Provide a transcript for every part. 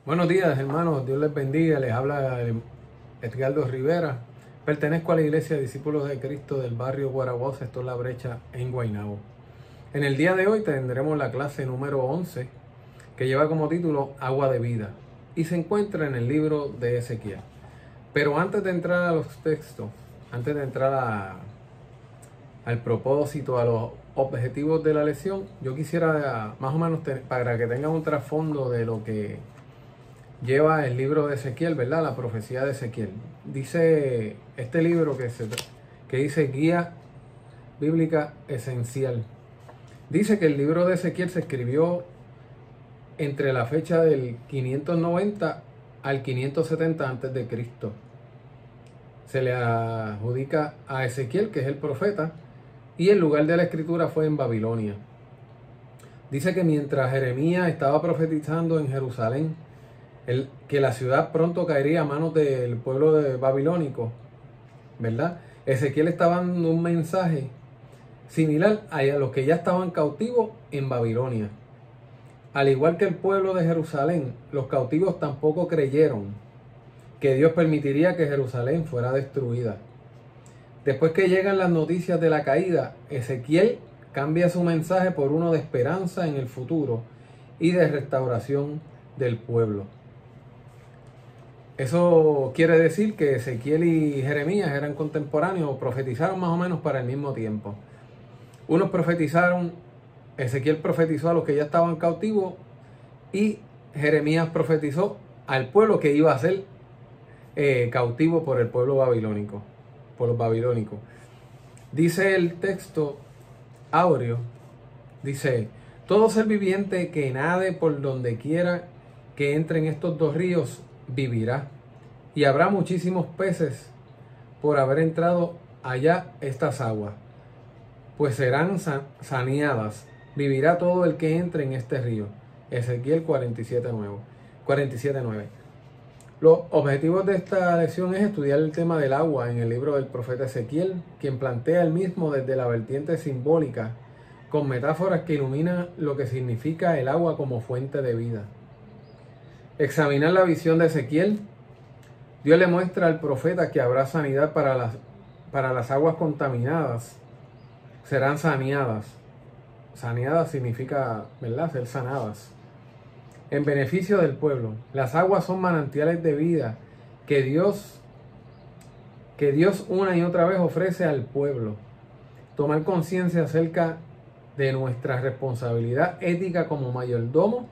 Buenos días, hermanos. Dios les bendiga. Les habla Edgardo Rivera. Pertenezco a la Iglesia de Discípulos de Cristo del barrio Guaraguao, esto es La Brecha, en Guaynabo. En el día de hoy tendremos la clase número 11, que lleva como título Agua de Vida, y se encuentra en el libro de Ezequiel. Pero antes de entrar a los textos, antes de entrar al propósito, a los objetivos de la lección, yo quisiera más o menos, para que tengan un trasfondo de lo que lleva el libro de Ezequiel, ¿verdad? La profecía de Ezequiel. Dice este libro que dice Guía Bíblica Esencial. Dice que el libro de Ezequiel se escribió entre la fecha del 590 al 570 antes de Cristo. Se le adjudica a Ezequiel, que es el profeta, y el lugar de la escritura fue en Babilonia. Dice que mientras Jeremías estaba profetizando en Jerusalén, que la ciudad pronto caería a manos del pueblo de babilónico, ¿verdad? Ezequiel estaba dando un mensaje similar a los que ya estaban cautivos en Babilonia. Al igual que el pueblo de Jerusalén, los cautivos tampoco creyeron que Dios permitiría que Jerusalén fuera destruida. Después que llegan las noticias de la caída, Ezequiel cambia su mensaje por uno de esperanza en el futuro y de restauración del pueblo. Eso quiere decir que Ezequiel y Jeremías eran contemporáneos, profetizaron más o menos para el mismo tiempo. Unos profetizaron, Ezequiel profetizó a los que ya estaban cautivos y Jeremías profetizó al pueblo que iba a ser cautivo por el pueblo babilónico, por los babilónicos. Dice el texto áureo, dice: todo ser viviente que nade por donde quiera que entre en estos dos ríos vivirá, y habrá muchísimos peces por haber entrado allá estas aguas, pues serán saneadas. Vivirá todo el que entre en este río. Ezequiel 47:9. Los objetivos de esta lección es estudiar el tema del agua en el libro del profeta Ezequiel, quien plantea el mismo desde la vertiente simbólica, con metáforas que iluminan lo que significa el agua como fuente de vida. Examinar la visión de Ezequiel. Dios le muestra al profeta que habrá sanidad para las aguas contaminadas. Serán saneadas. Saneadas significa, ¿verdad?, ser sanadas. En beneficio del pueblo. Las aguas son manantiales de vida que Dios una y otra vez ofrece al pueblo. Tomar conciencia acerca de nuestra responsabilidad ética como mayordomo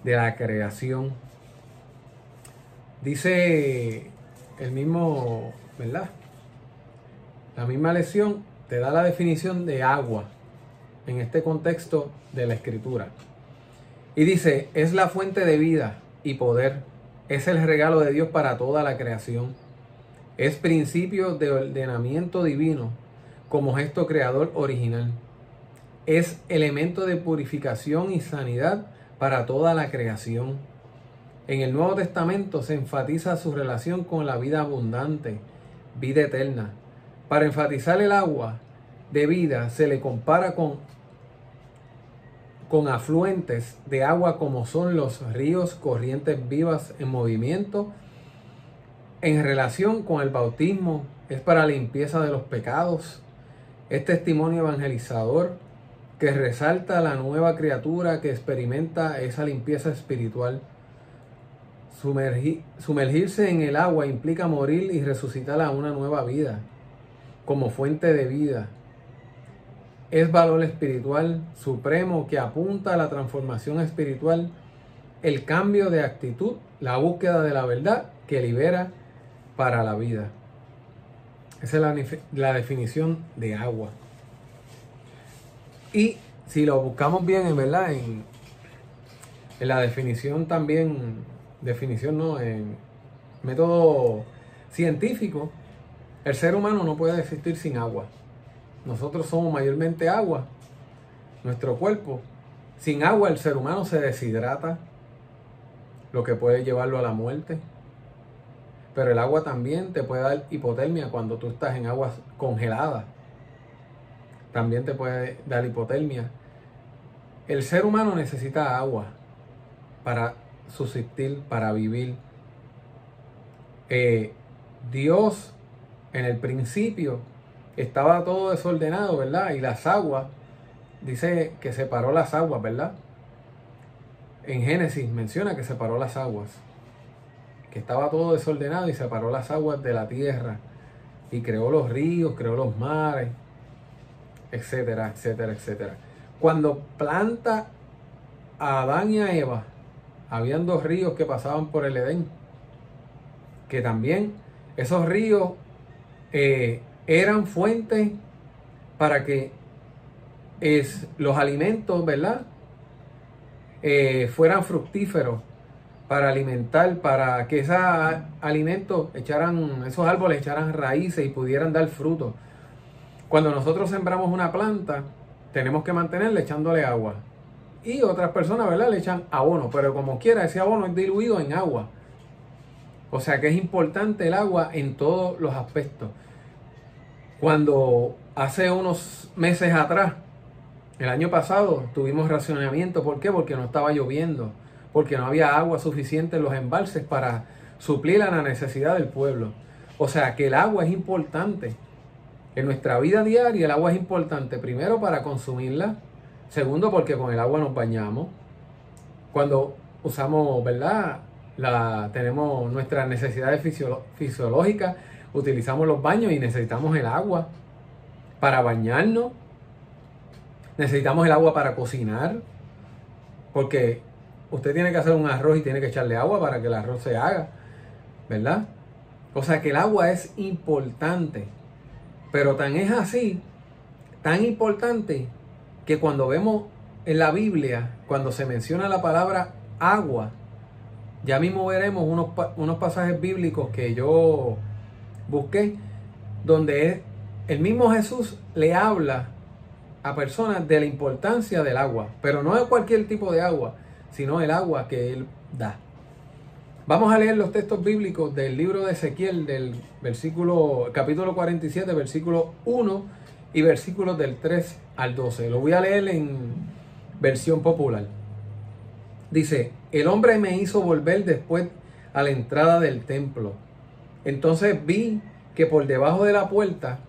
de la creación. Dice el mismo, ¿verdad? La misma lección te da la definición de agua en este contexto de la escritura. Y dice: es la fuente de vida y poder. Es el regalo de Dios para toda la creación. Es principio de ordenamiento divino como gesto creador original. Es elemento de purificación y sanidad para toda la creación. En el Nuevo Testamento se enfatiza su relación con la vida abundante, vida eterna. Para enfatizar el agua de vida se le compara con afluentes de agua como son los ríos, corrientes vivas en movimiento. En relación con el bautismo, es para limpieza de los pecados. Es testimonio evangelizador que resalta la nueva criatura que experimenta esa limpieza espiritual. Sumergirse en el agua implica morir y resucitar a una nueva vida, como fuente de vida. Es valor espiritual supremo que apunta a la transformación espiritual, el cambio de actitud, la búsqueda de la verdad que libera para la vida. Esa es la definición de agua. Y si lo buscamos bien, ¿verdad?, en la definición también, en método científico, el ser humano no puede existir sin agua. Nosotros somos mayormente agua, nuestro cuerpo. Sin agua el ser humano se deshidrata, lo que puede llevarlo a la muerte. Pero el agua también te puede dar hipotermia cuando tú estás en aguas congeladas. También te puede dar hipotermia. El ser humano necesita agua para subsistir, para vivir. Dios en el principio estaba todo desordenado, ¿verdad? Y las aguas, dice que separó las aguas, ¿verdad? En Génesis menciona que separó las aguas, que estaba todo desordenado y separó las aguas de la tierra y creó los ríos, creó los mares, etcétera, etcétera, etcétera. Cuando planta a Adán y a Eva, habían dos ríos que pasaban por el Edén, que también esos ríos eran fuentes para que los alimentos, ¿verdad? Fueran fructíferos para alimentar, para que esos alimentos esos árboles echaran raíces y pudieran dar frutos. Cuando nosotros sembramos una planta, tenemos que mantenerla echándole agua. Y otras personas, ¿verdad?, le echan abono, pero como quiera, ese abono es diluido en agua. O sea que es importante el agua en todos los aspectos. Cuando hace unos meses atrás, el año pasado, tuvimos racionamiento. ¿Por qué? Porque no estaba lloviendo, porque no había agua suficiente en los embalses para suplir a la necesidad del pueblo. O sea que el agua es importante. En nuestra vida diaria el agua es importante, primero para consumirla, segundo porque con el agua nos bañamos. Cuando usamos, ¿verdad?, tenemos nuestras necesidades fisiológicas, utilizamos los baños y necesitamos el agua para bañarnos. Necesitamos el agua para cocinar, porque usted tiene que hacer un arroz y tiene que echarle agua para que el arroz se haga, ¿verdad? O sea que el agua es importante, pero tan es así, tan importante, que cuando vemos en la Biblia, cuando se menciona la palabra agua, ya mismo veremos unos pasajes bíblicos que yo busqué, donde el mismo Jesús le habla a personas de la importancia del agua, pero no de cualquier tipo de agua, sino el agua que Él da. Vamos a leer los textos bíblicos del libro de Ezequiel, del capítulo 47, versículo 1 y versículos del 3 al 12. Lo voy a leer en versión popular. Dice: el hombre me hizo volver después a la entrada del templo. Entonces vi que por debajo de la puerta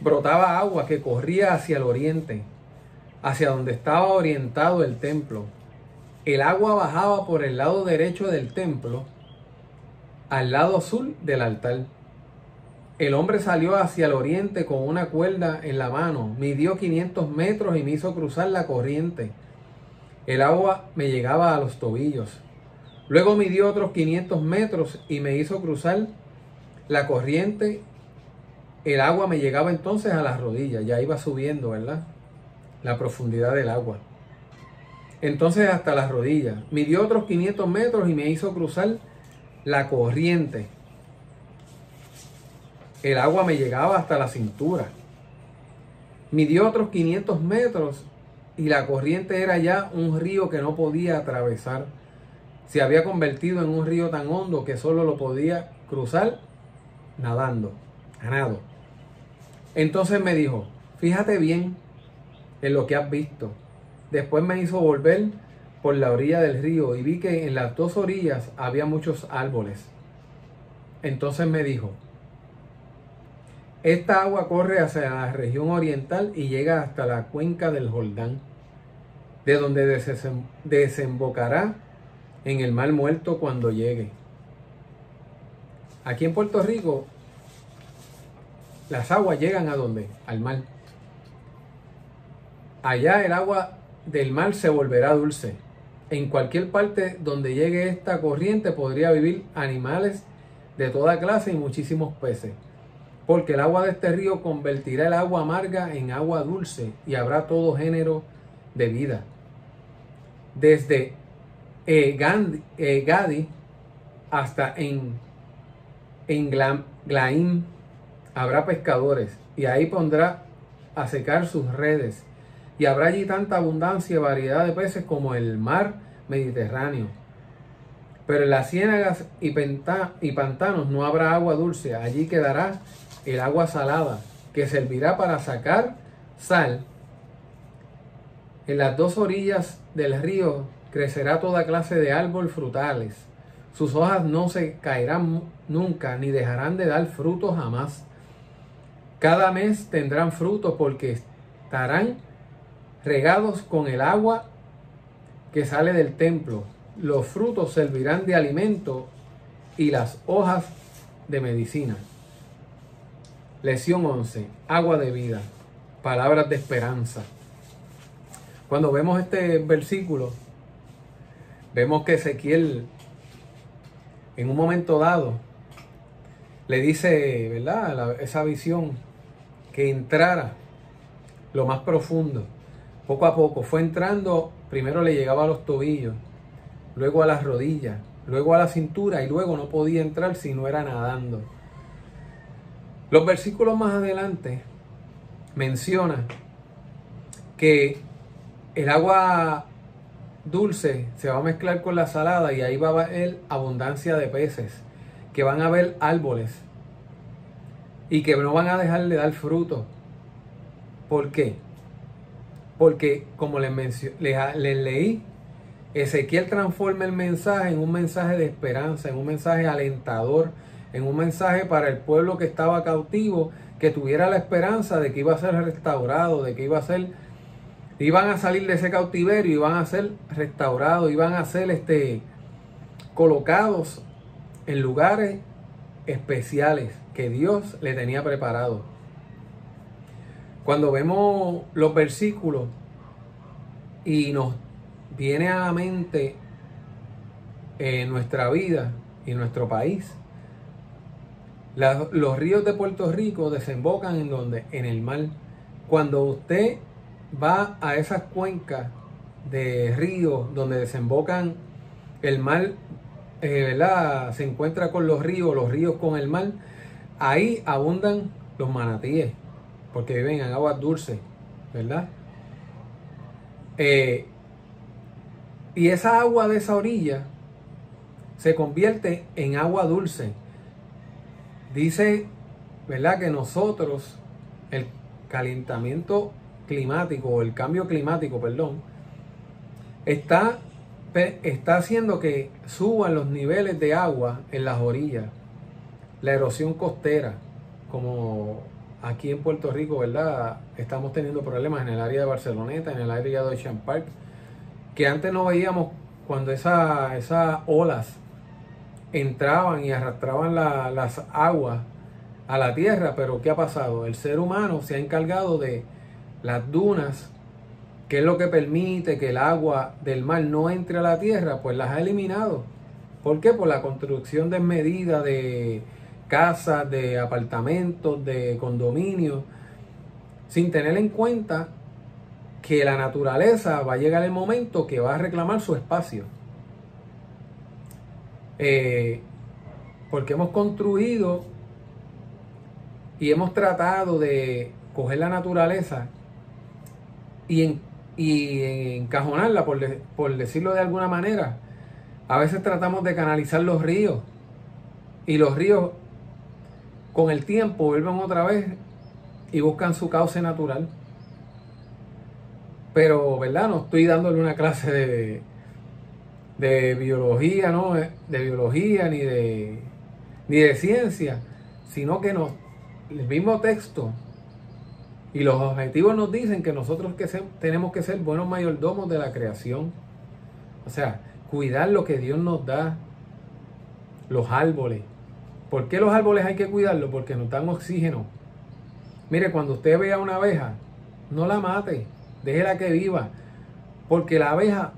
brotaba agua que corría hacia el oriente, hacia donde estaba orientado el templo. El agua bajaba por el lado derecho del templo, al lado sur del altar. El hombre salió hacia el oriente con una cuerda en la mano, midió 500 metros y me hizo cruzar la corriente. El agua me llegaba a los tobillos. Luego midió otros 500 metros y me hizo cruzar la corriente. El agua me llegaba entonces a las rodillas, ya iba subiendo, ¿verdad?, la profundidad del agua. Entonces hasta las rodillas. Midió otros 500 metros y me hizo cruzar la corriente. El agua me llegaba hasta la cintura. Midió otros 500 metros y la corriente era ya un río que no podía atravesar. Se había convertido en un río tan hondo que solo lo podía cruzar nadando, a nado. Entonces me dijo: fíjate bien en lo que has visto. Después me hizo volver por la orilla del río y vi que en las dos orillas había muchos árboles. Entonces me dijo: esta agua corre hacia la región oriental y llega hasta la cuenca del Jordán, de donde desembocará en el mar muerto cuando llegue. Aquí en Puerto Rico, las aguas llegan ¿a dónde? Al mar. Allá el agua del mar se volverá dulce. En cualquier parte donde llegue esta corriente podría vivir animales de toda clase y muchísimos peces, porque el agua de este río convertirá el agua amarga en agua dulce y habrá todo género de vida. Desde Gadi hasta en Glaim habrá pescadores, y ahí pondrá a secar sus redes, y habrá allí tanta abundancia y variedad de peces como el mar Mediterráneo. Pero en las ciénagas y pantanos no habrá agua dulce, allí quedará el agua salada, que servirá para sacar sal. En las dos orillas del río crecerá toda clase de árbol frutales. Sus hojas no se caerán nunca, ni dejarán de dar frutos jamás. Cada mes tendrán frutos porque estarán regados con el agua que sale del templo. Los frutos servirán de alimento y las hojas de medicina. Lección 11. Agua de vida. Palabras de esperanza. Cuando vemos este versículo, vemos que Ezequiel, en un momento dado, le dice, ¿verdad?, esa visión, que entrara lo más profundo. Poco a poco fue entrando, primero le llegaba a los tobillos, luego a las rodillas, luego a la cintura y luego no podía entrar si no era nadando. Los versículos más adelante mencionan que el agua dulce se va a mezclar con la salada y ahí va a haber abundancia de peces, que van a haber árboles y que no van a dejar de dar fruto. ¿Por qué? Porque, como les leí, Ezequiel transforma el mensaje en un mensaje de esperanza, en un mensaje alentador, en un mensaje para el pueblo que estaba cautivo, que tuviera la esperanza de que iba a ser restaurado, de que iban a salir de ese cautiverio, iban a ser restaurados, iban a ser colocados en lugares especiales que Dios le tenía preparados. Cuando vemos los versículos y nos viene a la mente nuestra vida y nuestro país, los ríos de Puerto Rico desembocan ¿en dónde? En el mar. Cuando usted va a esas cuencas de ríos donde desembocan el mar, ¿verdad?, se encuentra con los ríos con el mar, ahí abundan los manatíes, porque viven en aguas dulces, ¿verdad? Y esa agua de esa orilla se convierte en agua dulce. Dice, ¿verdad?, que nosotros, el calentamiento climático, o el cambio climático, perdón, está haciendo que suban los niveles de agua en las orillas. La erosión costera, como aquí en Puerto Rico, ¿verdad?, estamos teniendo problemas en el área de Barceloneta, en el área de Ocean Park, que antes no veíamos cuando esas olas entraban y arrastraban las aguas a la tierra. Pero ¿qué ha pasado? El ser humano se ha encargado de las dunas, que es lo que permite que el agua del mar no entre a la tierra, pues las ha eliminado. ¿Por qué? Por la construcción desmedida de casas, de apartamentos, de condominios, sin tener en cuenta que la naturaleza va a llegar el momento que va a reclamar su espacio. Porque hemos construido y hemos tratado de coger la naturaleza y encajonarla, por decirlo de alguna manera. A veces tratamos de canalizar los ríos, y los ríos con el tiempo vuelven otra vez y buscan su cauce natural. Pero, ¿verdad?, no estoy dándole una clase de biología, ¿no?, de biología ni de ciencia, sino que el mismo texto y los objetivos nos dicen que nosotros tenemos que ser buenos mayordomos de la creación. O sea, cuidar lo que Dios nos da. Los árboles. ¿Por qué los árboles hay que cuidarlos? Porque nos dan oxígeno. Mire, cuando usted vea una abeja, no la mate, déjela que viva, porque la abeja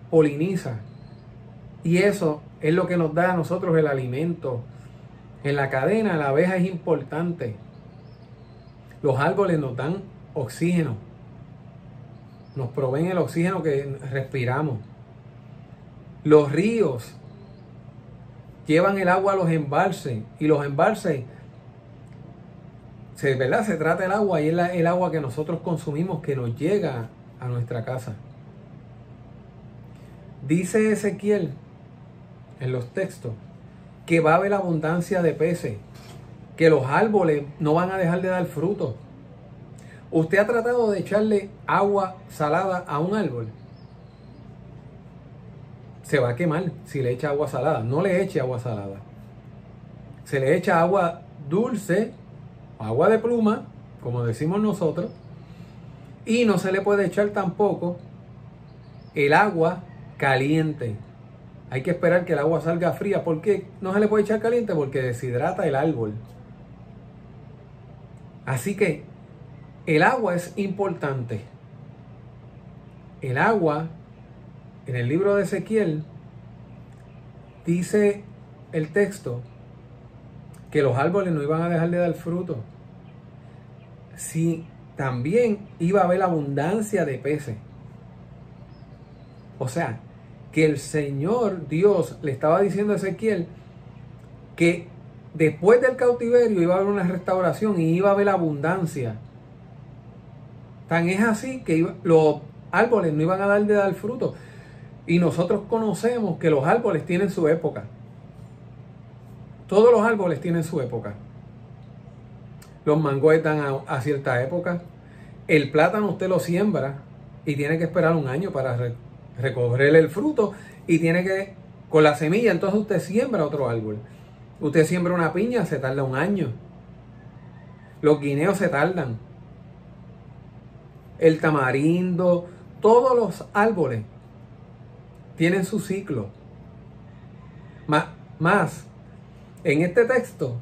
poliniza, y eso es lo que nos da a nosotros el alimento. En la cadena la abeja es importante. Los árboles nos dan oxígeno, nos proveen el oxígeno que respiramos. Los ríos llevan el agua a los embalses, y los embalses, ¿verdad?, se trata el agua, y es el agua que nosotros consumimos, que nos llega a nuestra casa. Dice Ezequiel en los textos que va a haber abundancia de peces, que los árboles no van a dejar de dar frutos. ¿Usted ha tratado de echarle agua salada a un árbol? se va a quemar si le echa agua salada. No le eche agua salada. Se le echa agua dulce, agua de pluma, como decimos nosotros, y no se le puede echar tampoco el agua caliente. Hay que esperar que el agua salga fría. ¿Por qué no se le puede echar caliente? Porque deshidrata el árbol. Así que el agua es importante. El agua, en el libro de Ezequiel, dice el texto que los árboles no iban a dejar de dar fruto. Si también iba a haber abundancia de peces. O sea, que el Señor Dios le estaba diciendo a Ezequiel que después del cautiverio iba a haber una restauración y iba a haber abundancia. Tan es así que los árboles no iban a dar de dar fruto. Y nosotros conocemos que los árboles tienen su época. Todos los árboles tienen su época. Los mangos están a cierta época. El plátano usted lo siembra y tiene que esperar un año para recoger el fruto. Y tiene que, con la semilla, entonces usted siembra otro árbol. Usted siembra una piña, se tarda un año. Los guineos se tardan. El tamarindo, todos los árboles tienen su ciclo. Más, en este texto,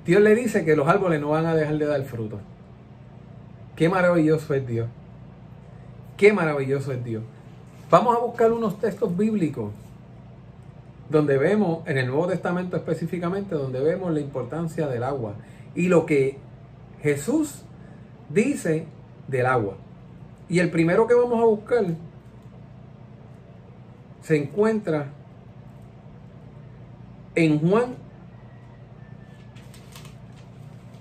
Dios le dice que los árboles no van a dejar de dar fruto. Qué maravilloso es Dios. Qué maravilloso es Dios. Vamos a buscar unos textos bíblicos donde vemos, en el Nuevo Testamento específicamente, donde vemos la importancia del agua y lo que Jesús dice del agua. Y el primero que vamos a buscar se encuentra en Juan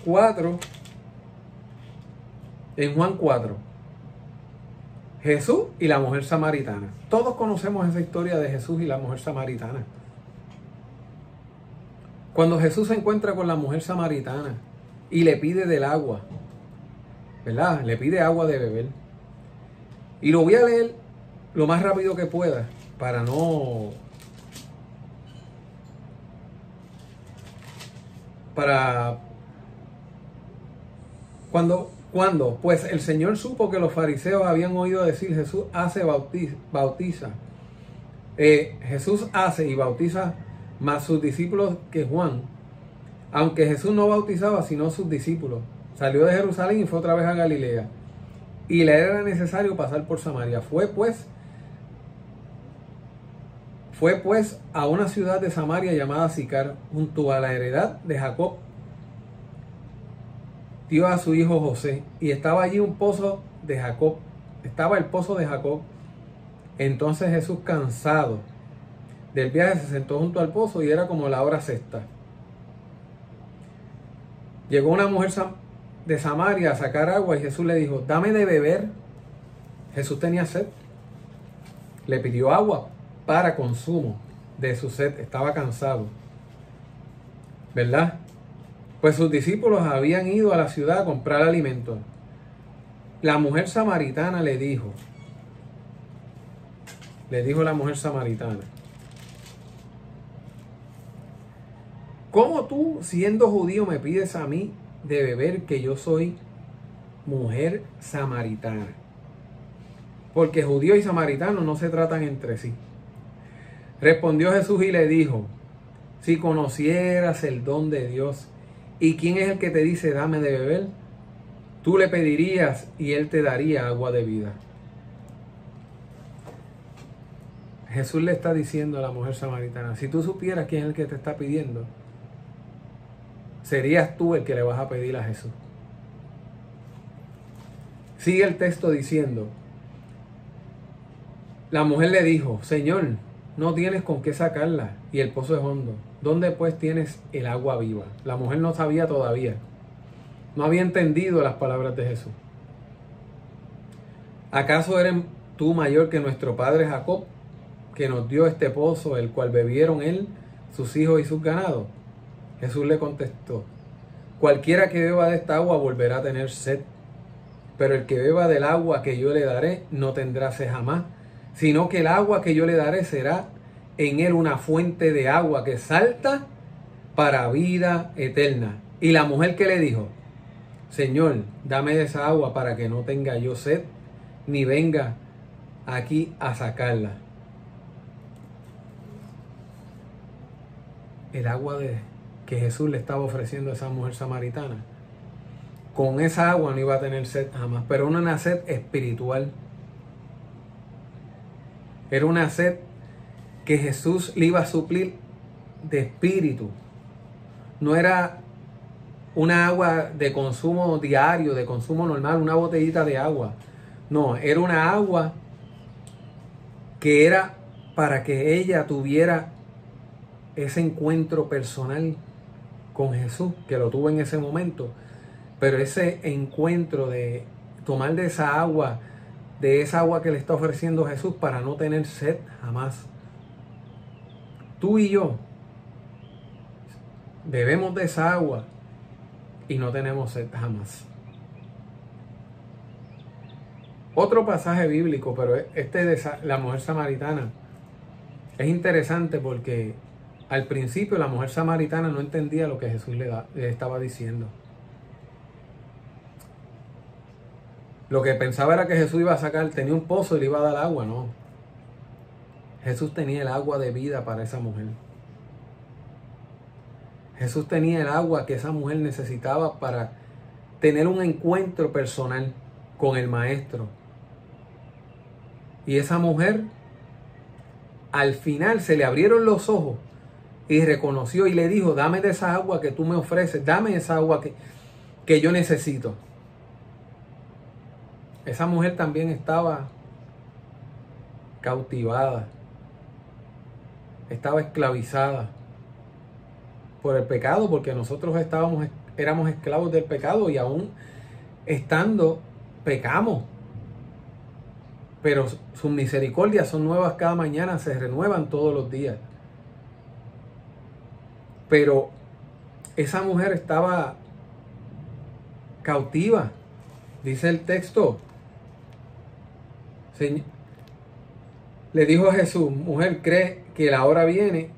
4. En Juan 4. Jesús y la mujer samaritana. Todos conocemos esa historia de Jesús y la mujer samaritana. Cuando Jesús se encuentra con la mujer samaritana y le pide del agua, ¿verdad? Le pide agua de beber. Y lo voy a leer lo más rápido que pueda para no... Cuando pues el Señor supo que los fariseos habían oído decir Jesús hace bautiza. Jesús hace y bautiza más sus discípulos que Juan. Aunque Jesús no bautizaba sino sus discípulos. Salió de Jerusalén y fue otra vez a Galilea. Y le era necesario pasar por Samaria. Fue pues a una ciudad de Samaria llamada Sicar, junto a la heredad de Jacob. Dio a su hijo José, y estaba allí un pozo de Jacob. Estaba el pozo de Jacob. Entonces Jesús, cansado del viaje, se sentó junto al pozo y era como la hora sexta. Llegó una mujer de Samaria a sacar agua y Jesús le dijo, dame de beber. Jesús tenía sed. Le pidió agua para consumo de su sed. Estaba cansado, ¿verdad? Pues sus discípulos habían ido a la ciudad a comprar alimento. La mujer samaritana le dijo la mujer samaritana, ¿cómo tú, siendo judío, me pides a mí de beber, que yo soy mujer samaritana? Porque judío y samaritano no se tratan entre sí. Respondió Jesús y le dijo, si conocieras el don de Dios, ¿y quién es el que te dice dame de beber? Tú le pedirías y él te daría agua de vida. Jesús le está diciendo a la mujer samaritana, si tú supieras quién es el que te está pidiendo, serías tú el que le vas a pedir a Jesús. Sigue el texto diciendo, la mujer le dijo, Señor, no tienes con qué sacarla y el pozo es hondo. ¿Dónde pues tienes el agua viva? La mujer no sabía todavía. No había entendido las palabras de Jesús. ¿Acaso eres tú mayor que nuestro padre Jacob, que nos dio este pozo, el cual bebieron él, sus hijos y sus ganados? Jesús le contestó, cualquiera que beba de esta agua volverá a tener sed, pero el que beba del agua que yo le daré no tendrá sed jamás, sino que el agua que yo le daré será en él una fuente de agua que salta para vida eterna. Y la mujer que le dijo: Señor, dame de esa agua para que no tenga yo sed, ni venga aquí a sacarla. El agua que Jesús le estaba ofreciendo a esa mujer samaritana, con esa agua no iba a tener sed jamás, pero era una sed espiritual. Era una sed que Jesús le iba a suplir de espíritu. No era una agua de consumo diario, de consumo normal, una botellita de agua. No, era una agua que era para que ella tuviera ese encuentro personal con Jesús, que lo tuvo en ese momento. Pero ese encuentro de tomar de esa agua que le está ofreciendo Jesús para no tener sed jamás. Tú y yo bebemos de esa agua y no tenemos sed jamás. Otro pasaje bíblico, pero este de la mujer samaritana, es interesante porque al principio la mujer samaritana no entendía lo que Jesús le estaba diciendo. Lo que pensaba era que Jesús iba a sacar, tenía un pozo y le iba a dar agua. No. Jesús tenía el agua de vida para esa mujer. Jesús tenía el agua que esa mujer necesitaba para tener un encuentro personal con el Maestro. Y esa mujer, al final, se le abrieron los ojos y reconoció y le dijo: dame de esa agua que tú me ofreces, dame esa agua que yo necesito. Esa mujer también estaba cautivada, estaba esclavizada por el pecado, porque nosotros éramos esclavos del pecado y aún estando pecamos. Pero sus misericordias son nuevas cada mañana, se renuevan todos los días. Pero esa mujer estaba cautiva. Dice el texto, le dijo a Jesús: mujer, ¿cree que la hora viene?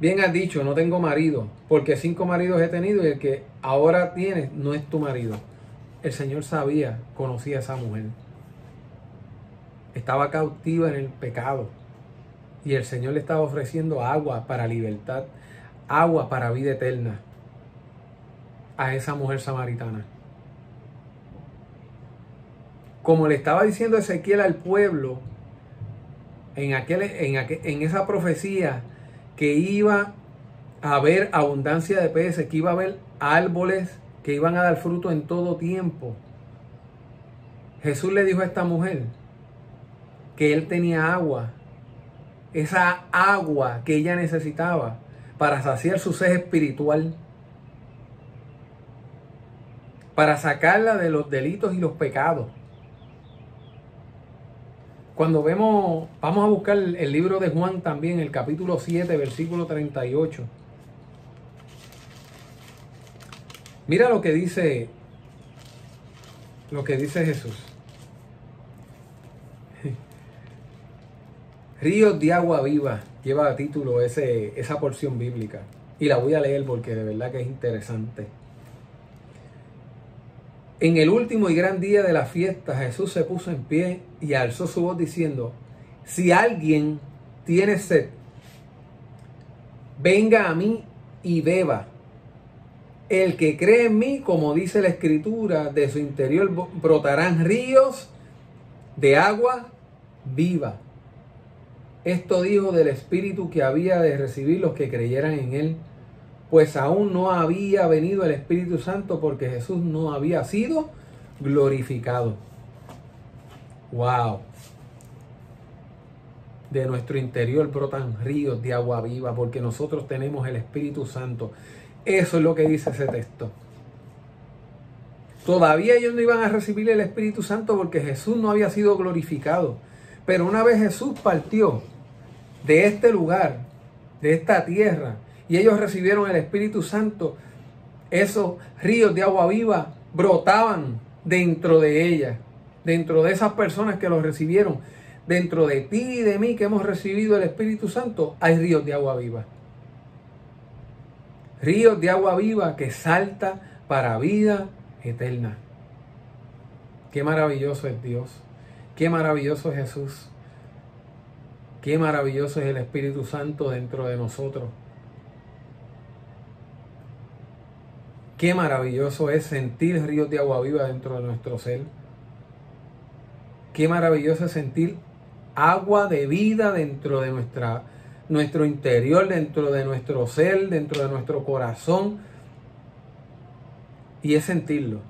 Bien has dicho, no tengo marido, porque 5 maridos he tenido y el que ahora tienes no es tu marido. El Señor sabía, conocía a esa mujer. Estaba cautiva en el pecado. Y el Señor le estaba ofreciendo agua para libertad, agua para vida eterna a esa mujer samaritana. Como le estaba diciendo Ezequiel al pueblo, en esa profecía, que iba a haber abundancia de peces, que iba a haber árboles que iban a dar fruto en todo tiempo. Jesús le dijo a esta mujer que él tenía agua, esa agua que ella necesitaba para saciar su sed espiritual, para sacarla de los delitos y los pecados. Cuando vamos a buscar el libro de Juan también, el capítulo 7, versículo 38. Mira lo que dice Jesús. Ríos de agua viva, lleva a título esa porción bíblica. Y la voy a leer porque de verdad que es interesante. En el último y gran día de la fiesta, Jesús se puso en pie y alzó su voz diciendo: si alguien tiene sed, venga a mí y beba. El que cree en mí, como dice la Escritura, de su interior brotarán ríos de agua viva. Esto dijo del Espíritu que había de recibir los que creyeran en él, pues aún no había venido el Espíritu Santo porque Jesús no había sido glorificado. ¡Wow! De nuestro interior brotan ríos de agua viva porque nosotros tenemos el Espíritu Santo. Eso es lo que dice ese texto. Todavía ellos no iban a recibir el Espíritu Santo porque Jesús no había sido glorificado. Pero una vez Jesús partió de este lugar, de esta tierra, y ellos recibieron el Espíritu Santo, esos ríos de agua viva brotaban dentro de ella. dentro de esas personas que lo recibieron, dentro de ti y de mí que hemos recibido el Espíritu Santo, hay ríos de agua viva. Ríos de agua viva que salta para vida eterna. Qué maravilloso es Dios. Qué maravilloso es Jesús. Qué maravilloso es el Espíritu Santo dentro de nosotros. Qué maravilloso es sentir ríos de agua viva dentro de nuestro ser. Qué maravilloso es sentir agua de vida dentro de nuestro interior, dentro de nuestro ser, dentro de nuestro corazón. Y es sentirlo.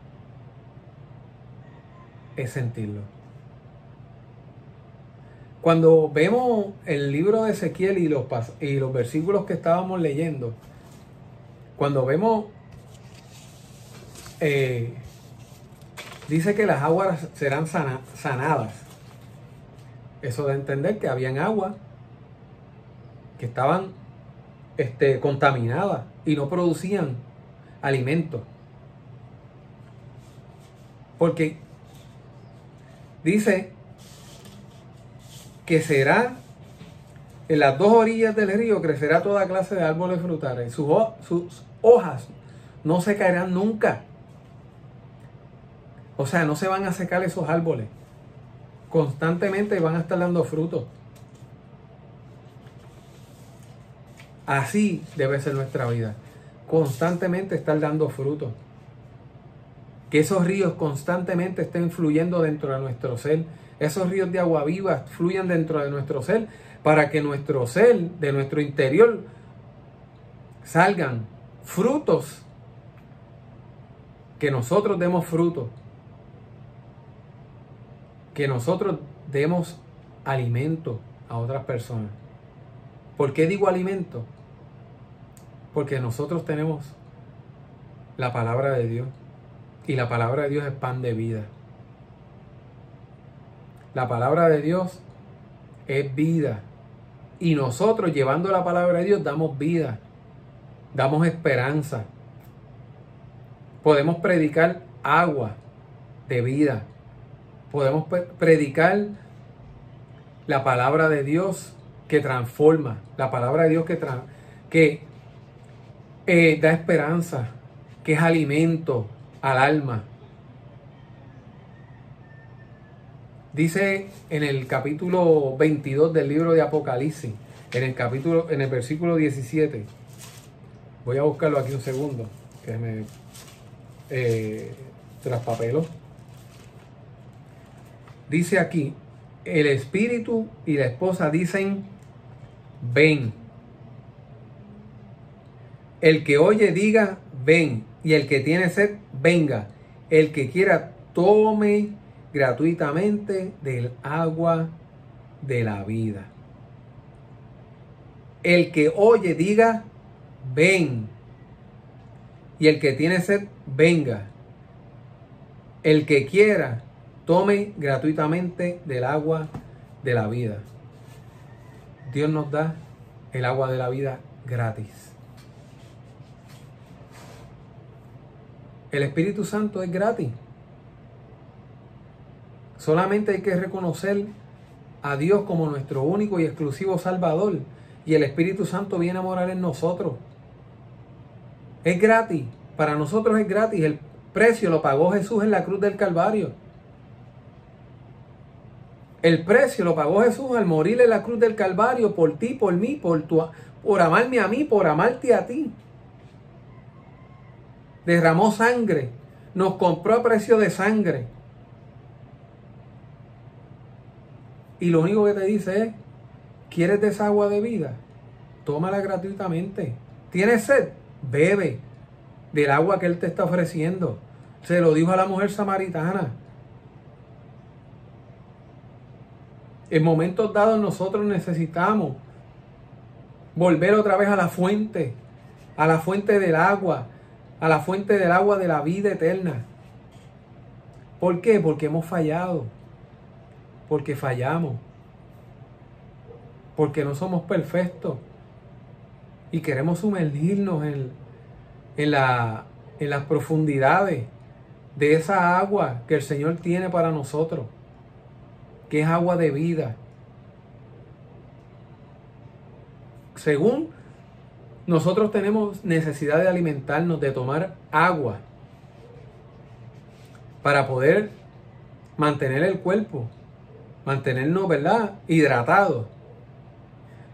Es sentirlo. Cuando vemos el libro de Ezequiel y los versículos que estábamos leyendo, cuando vemos, dice que las aguas serán sanadas. Eso da a entender que habían agua que estaban contaminadas y no producían alimento. Porque dice que será en las dos orillas del río crecerá toda clase de árboles frutales. Sus hojas no se caerán nunca. O sea, no se van a secar esos árboles. Constantemente van a estar dando frutos. Así debe ser nuestra vida. Constantemente estar dando frutos. Que esos ríos constantemente estén fluyendo dentro de nuestro ser. Esos ríos de agua viva fluyan dentro de nuestro ser, para que nuestro ser, de nuestro interior, salgan frutos. Que nosotros demos frutos. Que nosotros demos alimento a otras personas. ¿Por qué digo alimento? Porque nosotros tenemos la palabra de Dios. Y la palabra de Dios es pan de vida. La palabra de Dios es vida. Y nosotros, llevando la palabra de Dios, damos vida. Damos esperanza. Podemos predicar agua de vida. Podemos predicar la palabra de Dios que transforma. La palabra de Dios que da esperanza. Que es alimento al alma. Dice en el capítulo 22 del libro de Apocalipsis, en el versículo 17. Voy a buscarlo aquí un segundo, que me traspapelo. Dice aquí, el espíritu y la esposa dicen, ven. El que oye diga, ven. Y el que tiene sed, venga. El que quiera, tome gratuitamente del agua de la vida. El que oye diga, ven. Y el que tiene sed, venga. El que quiera, tome gratuitamente del agua de la vida. Dios nos da el agua de la vida gratis. El Espíritu Santo es gratis. Solamente hay que reconocer a Dios como nuestro único y exclusivo Salvador. Y el Espíritu Santo viene a morar en nosotros. Es gratis. Para nosotros es gratis. El precio lo pagó Jesús en la cruz del Calvario. El precio lo pagó Jesús al morir en la cruz del Calvario por ti, por mí, por amarme a mí, por amarte a ti. Derramó sangre. Nos compró a precio de sangre. Y lo único que te dice es, ¿quieres de esa agua de vida? Tómala gratuitamente. ¿Tienes sed? Bebe del agua que Él te está ofreciendo. Se lo dijo a la mujer samaritana. En momentos dados nosotros necesitamos volver otra vez a la fuente del agua, a la fuente del agua de la vida eterna. ¿Por qué? Porque hemos fallado. Porque fallamos. Porque no somos perfectos. Y queremos sumergirnos en las profundidades de esa agua que el Señor tiene para nosotros, que es agua de vida. Según nosotros tenemos necesidad de alimentarnos, de tomar agua, para poder mantener el cuerpo, mantenernos, ¿verdad?, hidratados.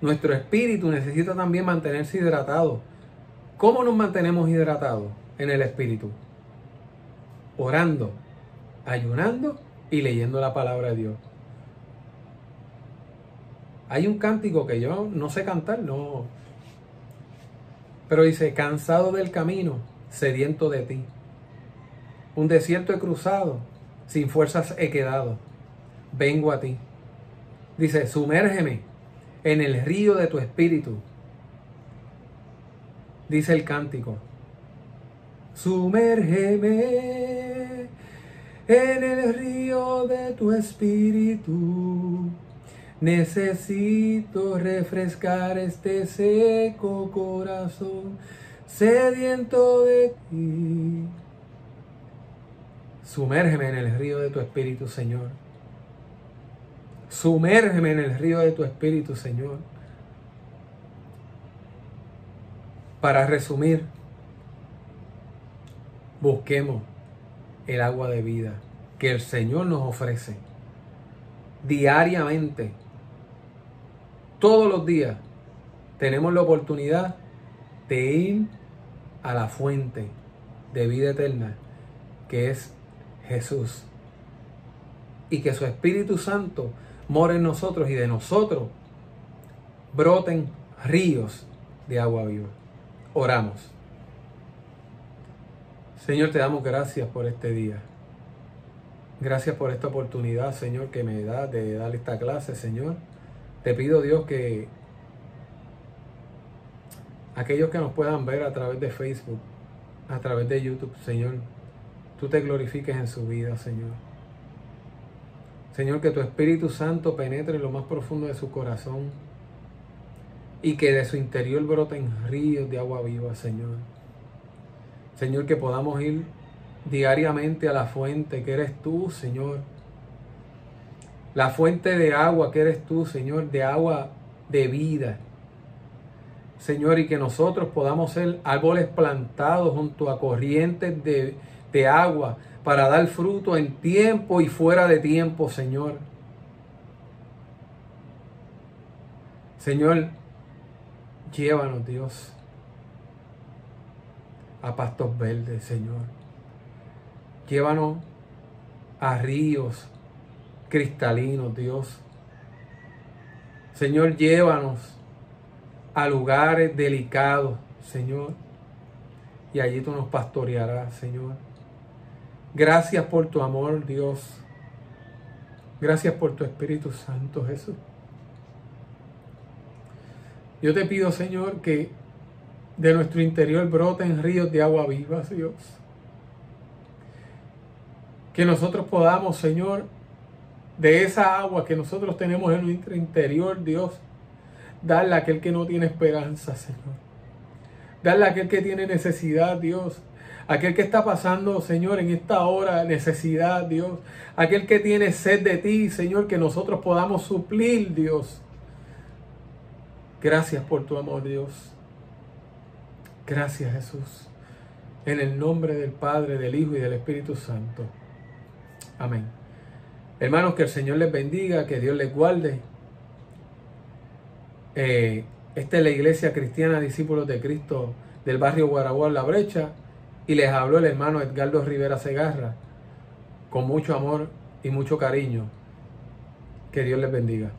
Nuestro espíritu necesita también mantenerse hidratado. ¿Cómo nos mantenemos hidratados en el espíritu? Orando, ayunando y leyendo la palabra de Dios. Hay un cántico que yo no sé cantar, no. Pero dice, cansado del camino, sediento de ti. Un desierto he cruzado, sin fuerzas he quedado. Vengo a ti. Dice, sumérgeme en el río de tu espíritu. Dice el cántico, sumérgeme en el río de tu espíritu. Necesito refrescar este seco corazón, sediento de ti. Sumérgeme en el río de tu espíritu, Señor. Sumérgeme en el río de tu espíritu, Señor. Para resumir, busquemos el agua de vida que el Señor nos ofrece diariamente. Todos los días tenemos la oportunidad de ir a la fuente de vida eterna, que es Jesús. Y que su Espíritu Santo more en nosotros y de nosotros broten ríos de agua viva. Oramos. Señor, te damos gracias por este día. Gracias por esta oportunidad, Señor, que me da de dar esta clase, Señor. Te pido, Dios, que aquellos que nos puedan ver a través de Facebook, a través de YouTube, Señor, tú te glorifiques en su vida, Señor. Señor, que tu Espíritu Santo penetre en lo más profundo de su corazón y que de su interior broten ríos de agua viva, Señor. Señor, que podamos ir diariamente a la fuente que eres tú, Señor. La fuente de agua que eres tú, Señor, de agua de vida. Señor, y que nosotros podamos ser árboles plantados junto a corrientes de agua para dar fruto en tiempo y fuera de tiempo, Señor. Señor, llévanos, Dios, a pastos verdes, Señor. Llévanos a ríos cristalinos, Dios. Señor, llévanos a lugares delicados, Señor. Y allí tú nos pastorearás, Señor. Gracias por tu amor, Dios. Gracias por tu Espíritu Santo, Jesús. Yo te pido, Señor, que de nuestro interior broten ríos de agua viva, Dios. Que nosotros podamos, Señor, de esa agua que nosotros tenemos en nuestro interior, Dios, darle a aquel que no tiene esperanza, Señor. Darle a aquel que tiene necesidad, Dios. Aquel que está pasando, Señor, en esta hora necesidad, Dios. Aquel que tiene sed de ti, Señor, que nosotros podamos suplir, Dios. Gracias por tu amor, Dios. Gracias, Jesús. En el nombre del Padre, del Hijo y del Espíritu Santo. Amén. Hermanos, que el Señor les bendiga, que Dios les guarde. Esta es la Iglesia Cristiana Discípulos de Cristo del barrio Guaraguao, La Brecha, y les habló el hermano Edgardo Rivera Segarra, con mucho amor y mucho cariño. Que Dios les bendiga.